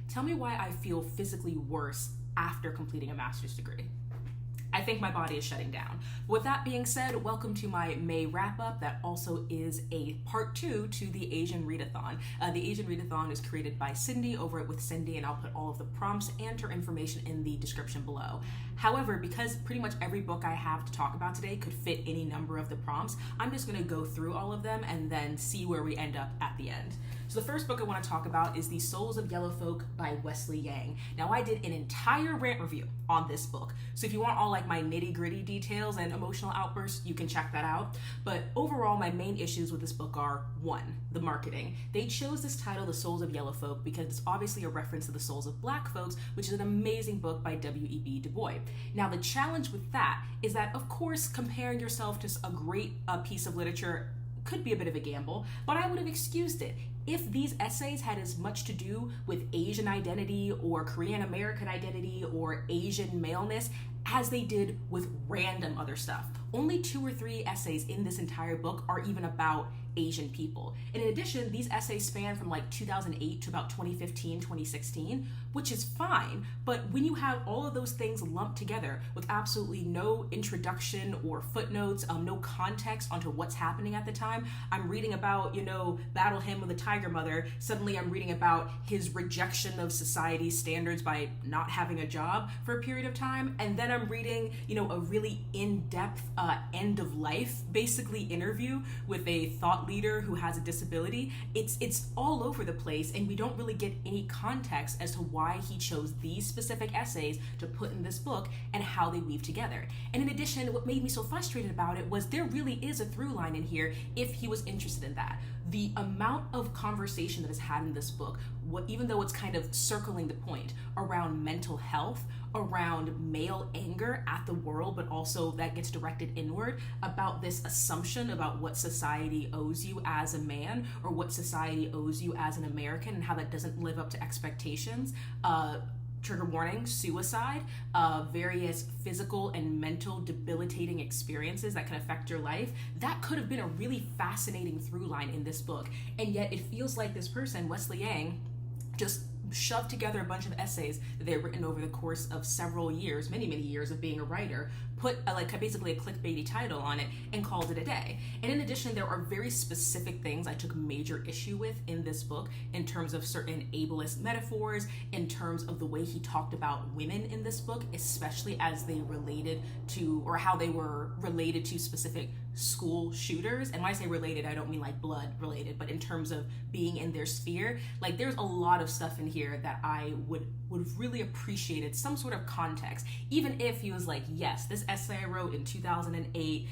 tell me why I feel physically worse after completing a master's degree. I think my body is shutting down. With that being said, welcome to my May wrap-up that also is a part 2 to the Asian Readathon. The Asian Readathon is created by Cindy over at With Cindy, and I'll put all of the prompts and her information in the description below. However, because pretty much every book I have to talk about today could fit any number of the prompts, I'm just gonna go through all of them and then see where we end up at the end. So the first book I want to talk about is The Souls of Yellow Folk by Wesley Yang. Now, I did an entire rant review on this book, so if you want all like my nitty-gritty details and emotional outbursts, you can check that out. But overall, my main issues with this book are: 1, the marketing. They chose this title, The Souls of Yellow Folk, because it's obviously a reference to The Souls of Black Folks, which is an amazing book by W.E.B. Du Bois. Now, the challenge with that is that, of course, comparing yourself to a great piece of literature could be a bit of a gamble, but I would have excused it if these essays had as much to do with Asian identity or Korean American identity or Asian maleness as they did with random other stuff. Only 2 or 3 essays in this entire book are even about Asian people. And in addition, these essays span from like 2008 to about 2015, 2016, which is fine. But when you have all of those things lumped together with absolutely no introduction or footnotes, no context onto what's happening at the time, I'm reading about, Battle Hymn of the Tiger Mother. Suddenly I'm reading about his rejection of society's standards by not having a job for a period of time. And then I'm reading, a really in-depth end of life, basically, interview with a thought leader who has a disability. It's all over the place, and we don't really get any context as to why he chose these specific essays to put in this book and how they weave together. And in addition, what made me so frustrated about it was there really is a through line in here if he was interested in that. The amount of conversation that is had in this book, even though it's kind of circling the point around mental health, around male anger at the world, but also that gets directed inward about this assumption about what society owes you as a man or what society owes you as an American and how that doesn't live up to expectations. Trigger warning, suicide, various physical and mental debilitating experiences that can affect your life. That could have been a really fascinating through line in this book. And yet it feels like this person, Wesley Yang, just shoved together a bunch of essays that they've written over the course of several years, many years of being a writer, put basically a clickbaity title on it and called it a day. And in addition, there are very specific things I took major issue with in this book in terms of certain ableist metaphors, in terms of the way he talked about women in this book, especially as they related to, or how they were related to specific school shooters. And when I say related, I don't mean like blood related, but in terms of being in their sphere. Like, there's a lot of stuff in here that I would have really appreciated some sort of context, even if he was like, yes, this essay I wrote in 2008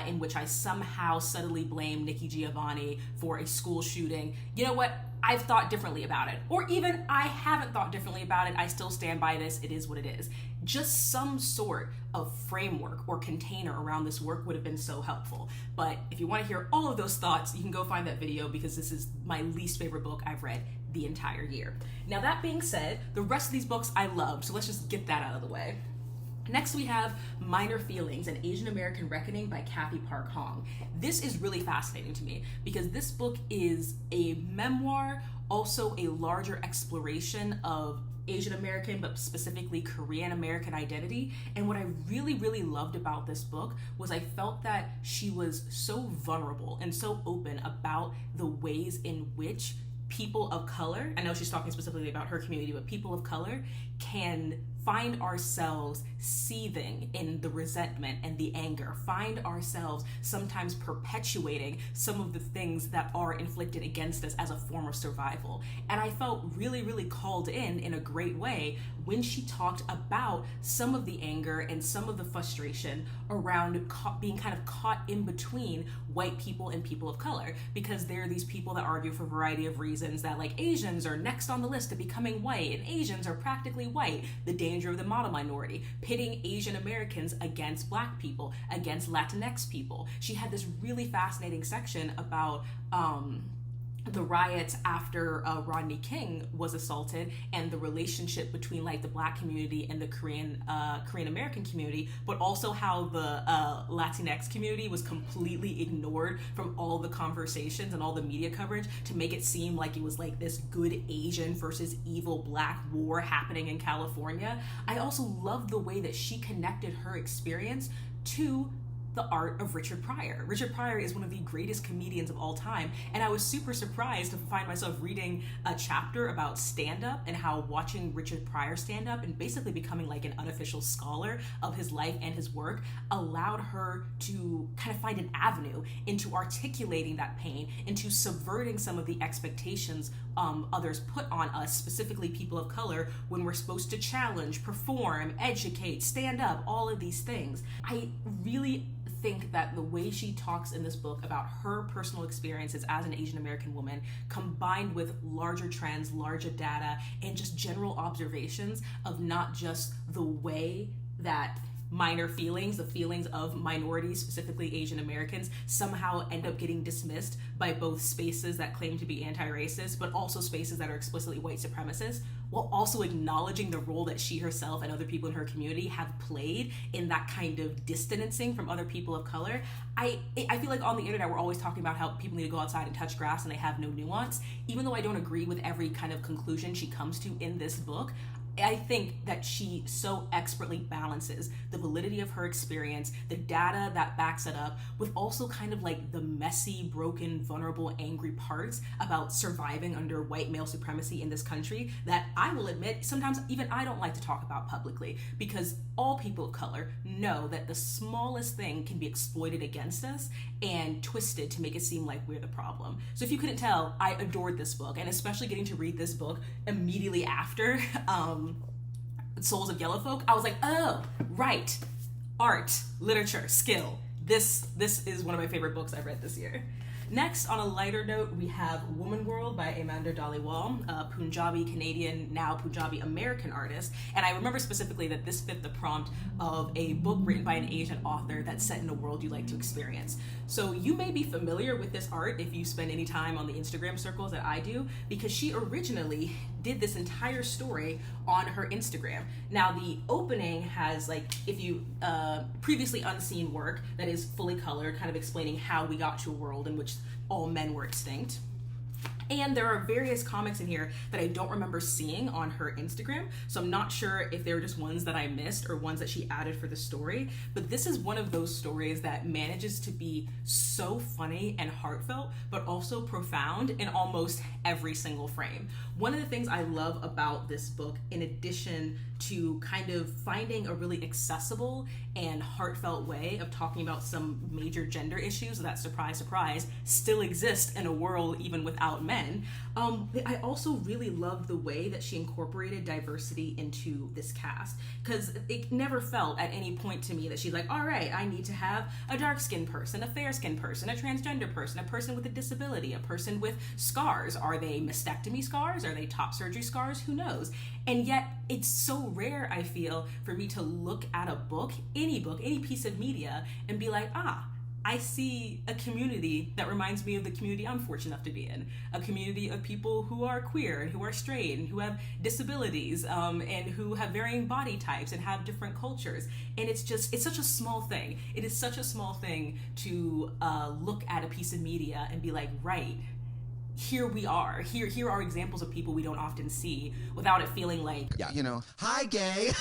in which I somehow subtly blame Nikki Giovanni for a school shooting. You know what? I've thought differently about it. Or even I haven't thought differently about it. I still stand by this. It is what it is. Just some sort of framework or container around this work would have been so helpful. But if you want to hear all of those thoughts, you can go find that video, because this is my least favorite book I've read the entire year. Now, that being said, the rest of these books I loved, so let's just get that out of the way. Next, we have Minor Feelings, An Asian American Reckoning by Cathy Park Hong. This is really fascinating to me because this book is a memoir, also a larger exploration of Asian American, but specifically Korean American identity. And what I really loved about this book was I felt that she was so vulnerable and so open about the ways in which people of color, I know she's talking specifically about her community, but people of color can find ourselves seething in the resentment and the anger, find ourselves sometimes perpetuating some of the things that are inflicted against us as a form of survival. And I felt really called in a great way when she talked about some of the anger and some of the frustration around being kind of caught in between white people and people of color, because there are these people that argue for a variety of reasons that like Asians are next on the list of becoming white and Asians are practically white, the danger of the model minority, pitting Asian Americans against Black people, against Latinx people. She had this really fascinating section about the riots after Rodney King was assaulted, and the relationship between like the Black community and the Korean American community, but also how the Latinx community was completely ignored from all the conversations and all the media coverage to make it seem like it was like this good Asian versus evil Black war happening in California. I also love the way that she connected her experience to the art of Richard Pryor. Richard Pryor is one of the greatest comedians of all time, and I was super surprised to find myself reading a chapter about stand-up and how watching Richard Pryor stand up and basically becoming like an unofficial scholar of his life and his work allowed her to kind of find an avenue into articulating that pain, into subverting some of the expectations others put on us, specifically people of color, when we're supposed to challenge, perform, educate, stand up, all of these things. I really think that the way she talks in this book about her personal experiences as an Asian American woman, combined with larger trends, larger data, and just general observations of not just the way that minor feelings, the feelings of minorities, specifically Asian Americans, somehow end up getting dismissed by both spaces that claim to be anti-racist, but also spaces that are explicitly white supremacist, while also acknowledging the role that she herself and other people in her community have played in that kind of distancing from other people of color. I feel like on the internet we're always talking about how people need to go outside and touch grass and they have no nuance. Even though I don't agree with every kind of conclusion she comes to in this book, I think that she so expertly balances the validity of her experience, the data that backs it up, with also kind of like the messy, broken, vulnerable, angry parts about surviving under white male supremacy in this country that I will admit, sometimes even I don't like to talk about publicly, because all people of color know that the smallest thing can be exploited against us and twisted to make it seem like we're the problem. So if you couldn't tell, I adored this book, and especially getting to read this book immediately after Souls of Yellow Folk, I was like, oh, right, art, literature, skill. This is one of my favorite books I've read this year. Next, on a lighter note, we have Woman World by Aminder Dhaliwal, a Punjabi Canadian, now Punjabi American artist. And I remember specifically that this fit the prompt of a book written by an Asian author that's set in a world you like to experience. So you may be familiar with this art if you spend any time on the Instagram circles that I do, because she originally did this entire story on her Instagram. Now the opening has, like, if you previously unseen work that is fully colored, kind of explaining how we got to a world in which all men were extinct. And there are various comics in here that I don't remember seeing on her Instagram, so I'm not sure if they were just ones that I missed or ones that she added for the story, but this is one of those stories that manages to be so funny and heartfelt, but also profound in almost every single frame. One of the things I love about this book, in addition to kind of finding a really accessible and heartfelt way of talking about some major gender issues that, surprise, surprise, still exist in a world even without men, I also really loved the way that she incorporated diversity into this cast, because it never felt at any point to me that she's like, all right, I need to have a dark-skinned person, a fair-skinned person, a transgender person, a person with a disability, a person with scars. Are they mastectomy scars? Are they top surgery scars? Who knows? And yet it's so rare, I feel, for me to look at a book, any piece of media, and be like, I see a community that reminds me of the community I'm fortunate enough to be in. A community of people who are queer and who are straight and who have disabilities and who have varying body types and have different cultures. And it's such a small thing. It is such a small thing to look at a piece of media and be like, right, here we are. Here are examples of people we don't often see without it feeling like, yeah, you know, hi gay.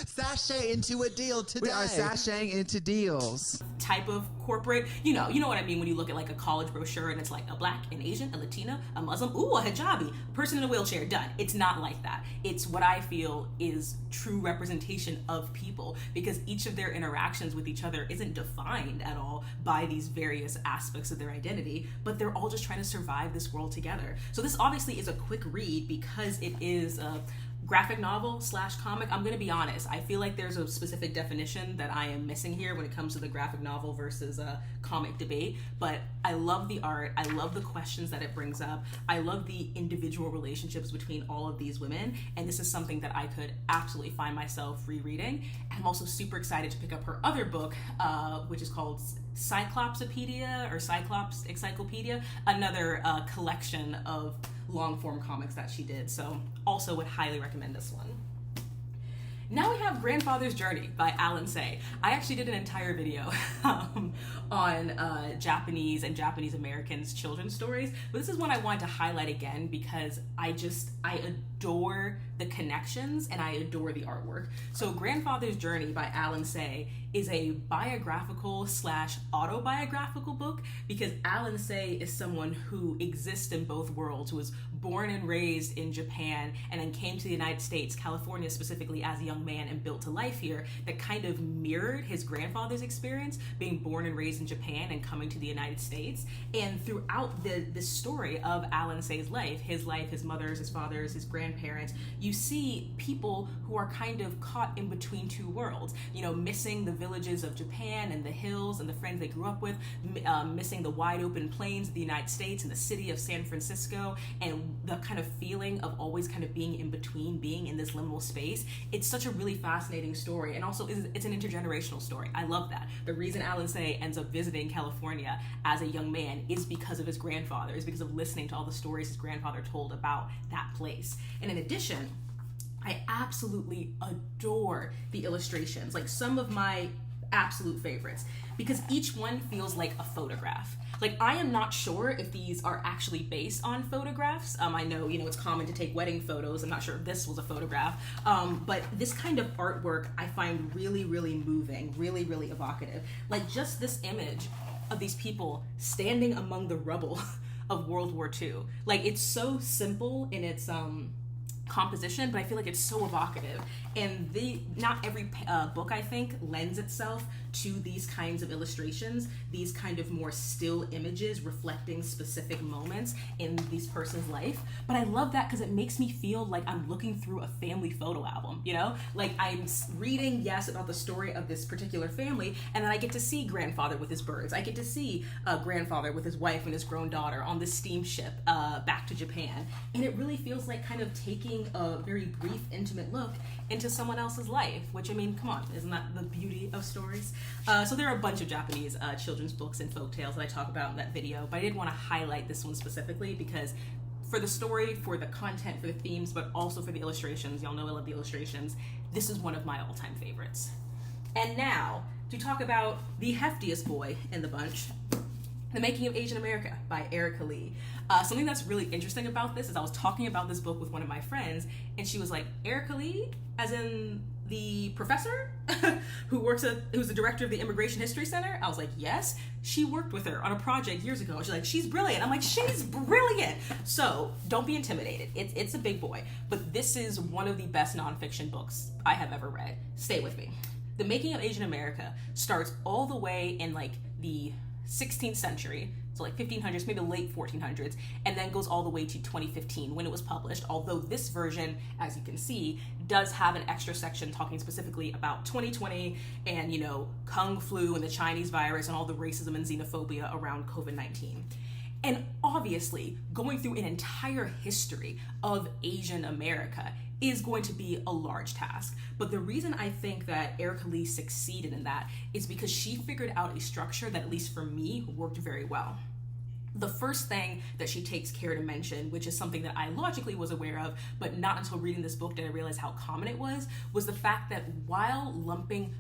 Sashay into a deal today. We are sashaying into deals. Type of corporate, you know what I mean when you look at like a college brochure and it's like a Black, an Asian, a Latina, a Muslim, ooh, a hijabi, a person in a wheelchair, done. It's not like that. It's what I feel is true representation of people, because each of their interactions with each other isn't defined at all by these various aspects of their identity, but they're all just trying to survive this world together. So this obviously is a quick read because it is a graphic novel / comic. I'm gonna be honest, I feel like there's a specific definition that I am missing here when it comes to the graphic novel versus a comic debate, but I love the art, I love the questions that it brings up, I love the individual relationships between all of these women, and this is something that I could absolutely find myself rereading. And I'm also super excited to pick up her other book, which is called Cyclopedia or Encyclopedia, another collection of long form comics that she did. So also would highly recommend this one. Now we have Grandfather's Journey by Alan Say. I actually did an entire video on Japanese and Japanese Americans children's stories, but this is one I wanted to highlight again because I adore the connections and I adore the artwork. So Grandfather's Journey by Alan Say is a biographical / autobiographical book because Alan Say is someone who exists in both worlds, who was born and raised in Japan and then came to the United States, California specifically, as a young man and built to life here, that kind of mirrored his grandfather's experience being born and raised in Japan and coming to the United States. And throughout the story of Alan Say's life, his mother's, his father's, his grandparents, you see people who are kind of caught in between two worlds, missing the villages of Japan and the hills and the friends they grew up with, missing the wide open plains of the United States and the city of San Francisco, and the kind of feeling of always kind of being in between, being in this liminal space. It's such a really fascinating story, and also it's an intergenerational story. I love that. The reason Alan Say ends up visiting California as a young man is because of his grandfather, is because of listening to all the stories his grandfather told about that place. And in addition, I absolutely adore the illustrations, like some of my absolute favorites, because each one feels like a photograph. Like, I am not sure if these are actually based on photographs. I know, it's common to take wedding photos. I'm not sure if this was a photograph. But this kind of artwork I find really, really moving, really, really evocative. Like, just this image of these people standing among the rubble of World War II. Like, it's so simple in its composition, but I feel like it's so evocative. And not every book, I think, lends itself to these kinds of illustrations, these kind of more still images reflecting specific moments in this person's life. But I love that because it makes me feel like I'm looking through a family photo album, Like, I'm reading, yes, about the story of this particular family, and then I get to see grandfather with his birds. I get to see grandfather with his wife and his grown daughter on this steamship back to Japan. And it really feels like kind of taking a very brief, intimate look into someone else's life, which, come on, isn't that the beauty of stories? So there are a bunch of Japanese children's books and folktales that I talk about in that video, but I did want to highlight this one specifically because for the story, for the content, for the themes, but also for the illustrations, y'all know I love the illustrations, this is one of my all-time favorites. And now, to talk about the heftiest boy in the bunch, The Making of Asian America by Ericka Lee. Something that's really interesting about this is I was talking about this book with one of my friends, and she was like, Ericka Lee, as in the professor who's the director of the Immigration History Center? I was like, yes. She worked with her on a project years ago. She's like, she's brilliant. I'm like, she's brilliant. So don't be intimidated. It's a big boy. But this is one of the best nonfiction books I have ever read. Stay with me. The Making of Asian America starts all the way in like the 16th century, so like 1500s, maybe late 1400s, and then goes all the way to 2015 when it was published, although this version, as you can see, does have an extra section talking specifically about 2020 and, Kung flu and the Chinese virus and all the racism and xenophobia around COVID-19. And obviously, going through an entire history of Asian America is going to be a large task. But the reason I think that Ericka Lee succeeded in that is because she figured out a structure that, at least for me, worked very well. The first thing that she takes care to mention, which is something that I logically was aware of, but not until reading this book did I realize how common it was the fact that while lumping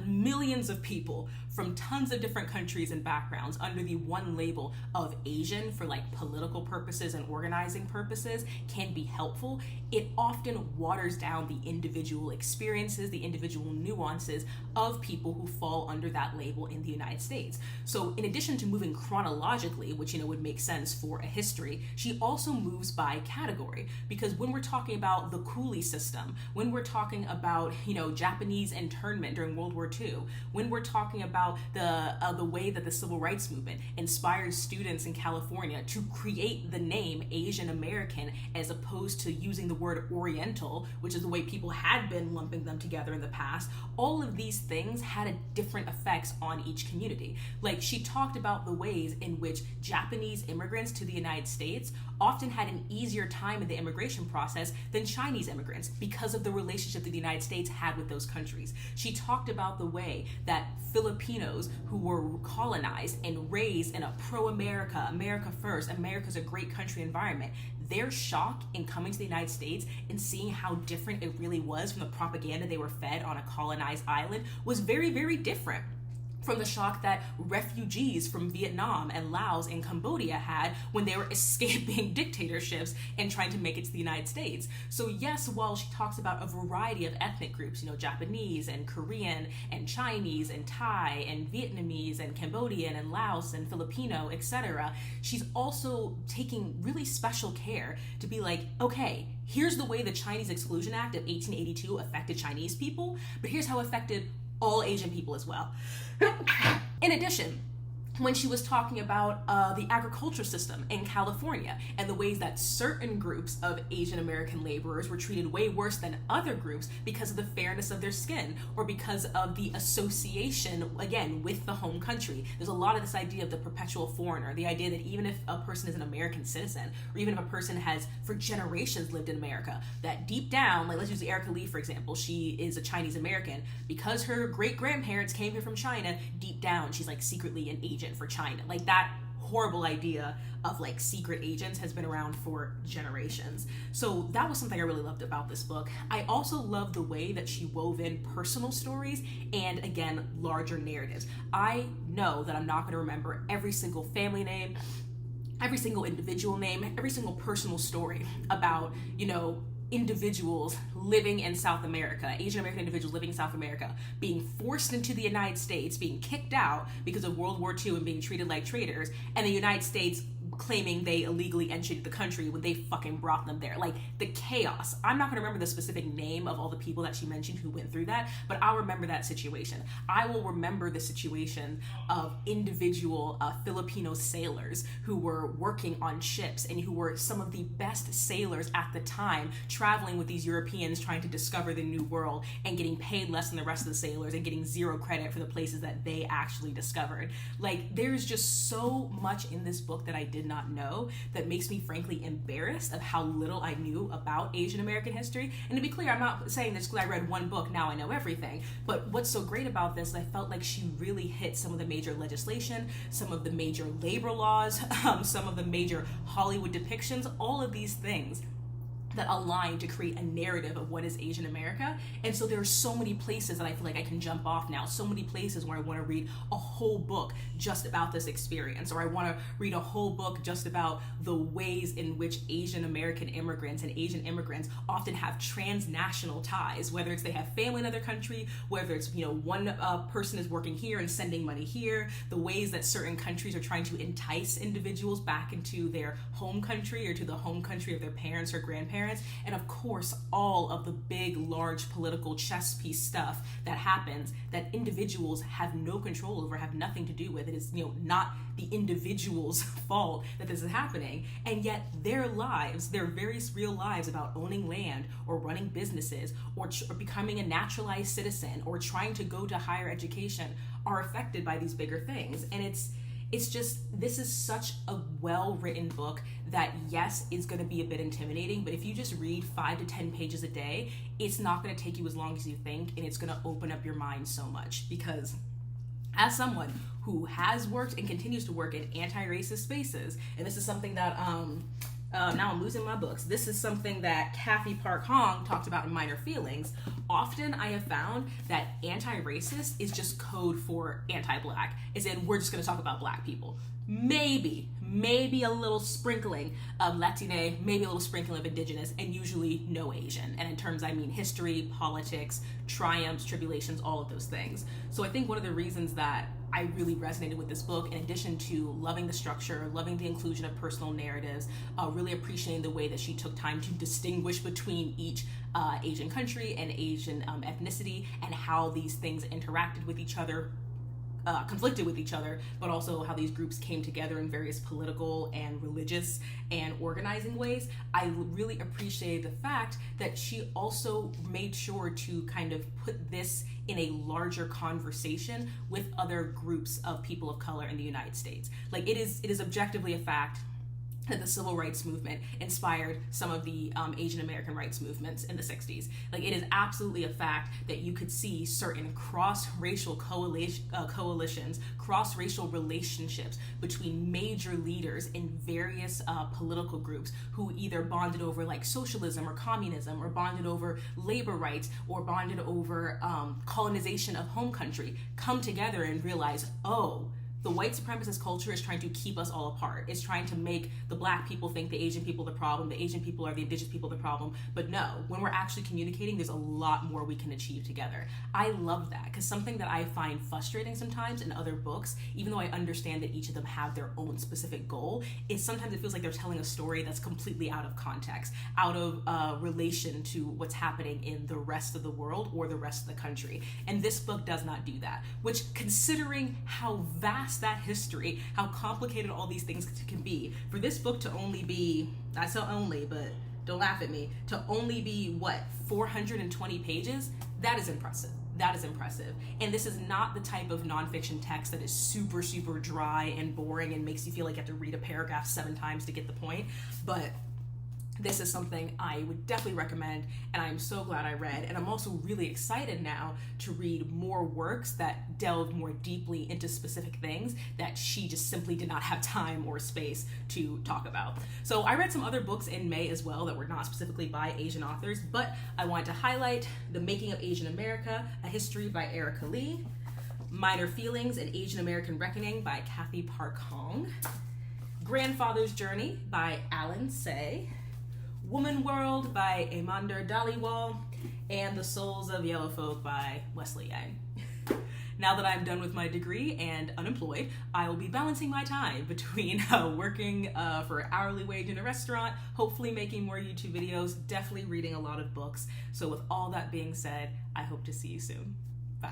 millions of people from tons of different countries and backgrounds under the one label of Asian for like political purposes and organizing purposes can be helpful, it often waters down the individual experiences, the individual nuances of people who fall under that label in the United States. So in addition to moving chronologically, which would make sense for a history, she also moves by category, because when we're talking about the coolie system, when we're talking about Japanese internment during World War II, when we're talking about the way that the civil rights movement inspired students in California to create the name Asian American as opposed to using the word Oriental, which is the way people had been lumping them together in the past, all of these things had a different effects on each community. Like, she talked about the ways in which Japanese immigrants to the United States often had an easier time in the immigration process than Chinese immigrants because of the relationship that the United States had with those countries. She talked about the way that Filipinos who were colonized and raised in a pro-America, America first, America's a great country environment, their shock in coming to the United States and seeing how different it really was from the propaganda they were fed on a colonized island was very, very different from the shock that refugees from Vietnam and Laos and Cambodia had when they were escaping dictatorships and trying to make it to the United States. So yes, while she talks about a variety of ethnic groups, Japanese and Korean and Chinese and Thai and Vietnamese and Cambodian and Laos and Filipino, etc., she's also taking really special care to be like, okay, here's the way the Chinese Exclusion Act of 1882 affected Chinese people, but here's how it affected all Asian people as well. In addition, when she was talking about the agriculture system in California and the ways that certain groups of Asian American laborers were treated way worse than other groups because of the fairness of their skin or because of the association, again, with the home country. There's a lot of this idea of the perpetual foreigner, the idea that even if a person is an American citizen, or even if a person has for generations lived in America, that deep down, like let's use Ericka Lee, for example, she is a Chinese American. Because her great-grandparents came here from China, deep down, she's like secretly an agent for China. Like that horrible idea of like secret agents has been around for generations. So that was something I really loved about this book. I also love the way that she wove in personal stories and again, larger narratives. I know that I'm not going to remember every single family name, every single individual name, every single personal story about, individuals living in South America, Asian American individuals living in South America, being forced into the United States, being kicked out because of World War II and being treated like traitors, and the United States claiming they illegally entered the country when they fucking brought them there. Like the chaos. I'm not going to remember the specific name of all the people that she mentioned who went through that, but I'll remember that situation. I will remember the situation of individual Filipino sailors who were working on ships and who were some of the best sailors at the time, traveling with these Europeans trying to discover the new world and getting paid less than the rest of the sailors and getting zero credit for the places that they actually discovered. Like there's just so much in this book that I did not know that makes me frankly embarrassed of how little I knew about Asian American history. And to be clear, I'm not saying this because I read one book, now I know everything. But what's so great about this, I felt like she really hit some of the major legislation, some of the major labor laws, some of the major Hollywood depictions, all of these things that align to create a narrative of what is Asian America. And so there are so many places that I feel like I can jump off now, so many places where I want to read a whole book just about this experience, or I want to read a whole book just about the ways in which Asian American immigrants and Asian immigrants often have transnational ties, whether it's they have family in another country, whether it's, one person is working here and sending money here, the ways that certain countries are trying to entice individuals back into their home country or to the home country of their parents or grandparents. And of course, all of the big, large political chess piece stuff that happens that individuals have no control over, have nothing to do with. It is, not the individual's fault that this is happening. And yet their lives, their very real lives about owning land or running businesses or becoming a naturalized citizen or trying to go to higher education are affected by these bigger things. And it's just, this is such a well-written book that, yes, is going to be a bit intimidating, but if you just read 5 to 10 pages a day, it's not going to take you as long as you think, and it's going to open up your mind so much. Because as someone who has worked and continues to work in anti-racist spaces, and this is something that now I'm losing my books. This is something that Cathy Park Hong talked about in Minor Feelings. Often I have found that anti-racist is just code for anti-black. As in, we're just going to talk about black people. Maybe a little sprinkling of Latina, maybe a little sprinkling of indigenous, and usually no Asian. And in terms, I mean history, politics, triumphs, tribulations, all of those things. So I think one of the reasons that I really resonated with this book, in addition to loving the structure, loving the inclusion of personal narratives, really appreciating the way that she took time to distinguish between each Asian country and Asian ethnicity and how these things interacted with each other, conflicted with each other, but also how these groups came together in various political and religious and organizing ways. I really appreciate the fact that she also made sure to kind of put this in a larger conversation with other groups of people of color in the United States. Like it is objectively a fact that the civil rights movement inspired some of the Asian American rights movements in the 60s. Like, it is absolutely a fact that you could see certain cross-racial coalitions, cross-racial relationships between major leaders in various political groups who either bonded over like socialism or communism, or bonded over labor rights, or bonded over colonization of home country, come together and realize, oh, the white supremacist culture is trying to keep us all apart. It's trying to make the black people think the Asian people are the problem, the Asian people are the indigenous people the problem. But no, when we're actually communicating, there's a lot more we can achieve together. I love that, because something that I find frustrating sometimes in other books, even though I understand that each of them have their own specific goal, is sometimes it feels like they're telling a story that's completely out of context, out of relation to what's happening in the rest of the world or the rest of the country. And this book does not do that, which, considering how vast that history, how complicated all these things can be, for this book to only be, I say only, but don't laugh at me, to only be, what, 420 pages, that is impressive. That is impressive. And this is not the type of nonfiction text that is super, super dry and boring and makes you feel like you have to read a paragraph 7 times to get the point, but this is something I would definitely recommend, and I'm so glad I read. And I'm also really excited now to read more works that delve more deeply into specific things that she just simply did not have time or space to talk about. So I read some other books in May as well that were not specifically by Asian authors, but I wanted to highlight The Making of Asian America, A History by Ericka Lee, Minor Feelings, An Asian American Reckoning by Cathy Park Hong, Grandfather's Journey by Alan Say, Woman World by Aminder Dhaliwal, and The Souls of Yellow Folk by Wesley. Now that I'm done with my degree and unemployed, I will be balancing my time between working for hourly wage in a restaurant, hopefully making more YouTube videos, definitely reading a lot of books. So with all that being said, I hope to see you soon. Bye.